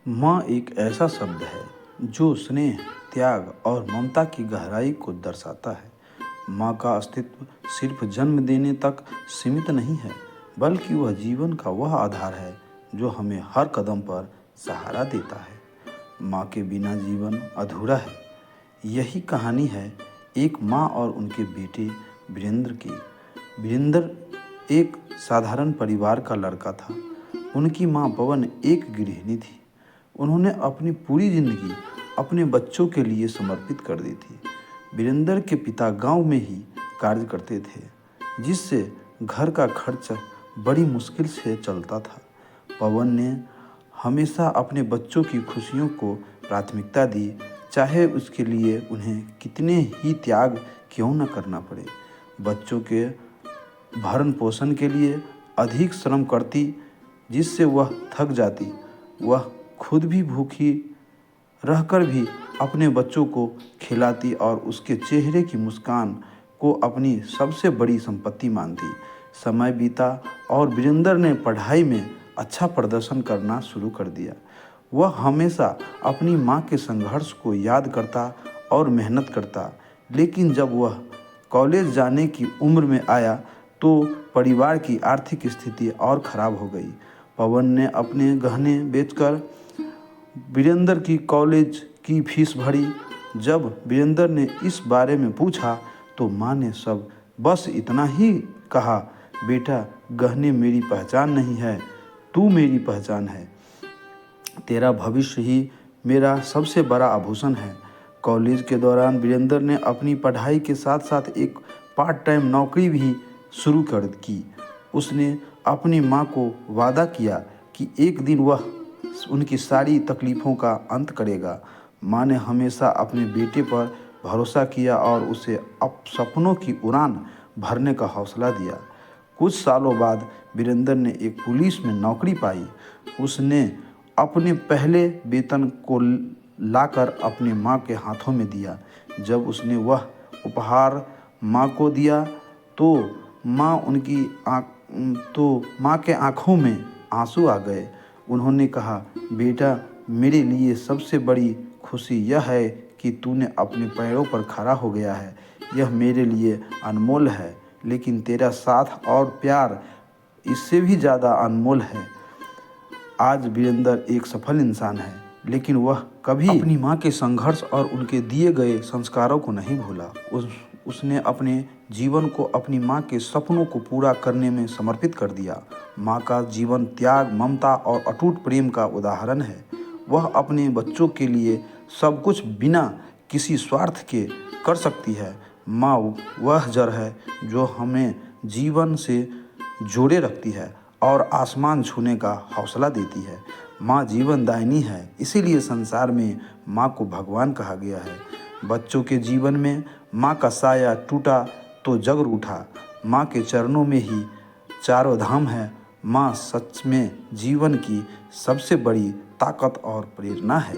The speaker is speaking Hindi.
माँ एक ऐसा शब्द है जो स्नेह, त्याग और ममता की गहराई को दर्शाता है। माँ का अस्तित्व सिर्फ जन्म देने तक सीमित नहीं है, बल्कि वह जीवन का वह आधार है जो हमें हर कदम पर सहारा देता है। माँ के बिना जीवन अधूरा है। यही कहानी है एक माँ और उनके बेटे वीरेंद्र की। वीरेंद्र एक साधारण परिवार का लड़का था। उनकी माँ पवन एक गृहिणी थी। उन्होंने अपनी पूरी जिंदगी अपने बच्चों के लिए समर्पित कर दी थी। वीरेंद्र के पिता गांव में ही कार्य करते थे, जिससे घर का खर्च बड़ी मुश्किल से चलता था। पवन ने हमेशा अपने बच्चों की खुशियों को प्राथमिकता दी, चाहे उसके लिए उन्हें कितने ही त्याग क्यों न करना पड़े। बच्चों के भरण पोषण के लिए अधिक श्रम करती, जिससे वह थक जाती। वह खुद भी भूखी रहकर भी अपने बच्चों को खिलाती और उसके चेहरे की मुस्कान को अपनी सबसे बड़ी संपत्ति मानती। समय बीता और वीरेंद्र ने पढ़ाई में अच्छा प्रदर्शन करना शुरू कर दिया। वह हमेशा अपनी माँ के संघर्ष को याद करता और मेहनत करता, लेकिन जब वह कॉलेज जाने की उम्र में आया तो परिवार की आर्थिक स्थिति और ख़राब हो गई। पवन ने अपने गहने बेचकर वीरेंद्र की कॉलेज की फीस भरी। जब वीरेंद्र ने इस बारे में पूछा तो माँ ने सब बस इतना ही कहा, बेटा, गहने मेरी पहचान नहीं है, तू मेरी पहचान है। तेरा भविष्य ही मेरा सबसे बड़ा आभूषण है। कॉलेज के दौरान वीरेंद्र ने अपनी पढ़ाई के साथ साथ एक पार्ट टाइम नौकरी भी शुरू कर की। उसने अपनी माँ को वादा किया कि एक दिन वह उनकी सारी तकलीफ़ों का अंत करेगा। माँ ने हमेशा अपने बेटे पर भरोसा किया और उसे सपनों की उड़ान भरने का हौसला दिया। कुछ सालों बाद वीरेंद्र ने एक पुलिस में नौकरी पाई। उसने अपने पहले वेतन को लाकर अपनी माँ के हाथों में दिया। जब उसने वह उपहार माँ को दिया तो माँ के आँखों में आंसू आ गए। उन्होंने कहा, बेटा, मेरे लिए सबसे बड़ी खुशी यह है कि तूने अपने पैरों पर खड़ा हो गया है। यह मेरे लिए अनमोल है, लेकिन तेरा साथ और प्यार इससे भी ज़्यादा अनमोल है। आज वीरेंद्र एक सफल इंसान है, लेकिन वह कभी अपनी माँ के संघर्ष और उनके दिए गए संस्कारों को नहीं भूला। उसने अपने जीवन को अपनी माँ के सपनों को पूरा करने में समर्पित कर दिया। माँ का जीवन त्याग, ममता और अटूट प्रेम का उदाहरण है। वह अपने बच्चों के लिए सब कुछ बिना किसी स्वार्थ के कर सकती है। माँ वह जड़ है जो हमें जीवन से जोड़े रखती है और आसमान छूने का हौसला देती है। माँ जीवनदायिनी है, इसीलिए संसार में माँ को भगवान कहा गया है। बच्चों के जीवन में माँ का साया टूटा तो जग उठा। माँ के चरणों में ही चारों धाम है। माँ सच में जीवन की सबसे बड़ी ताकत और प्रेरणा है।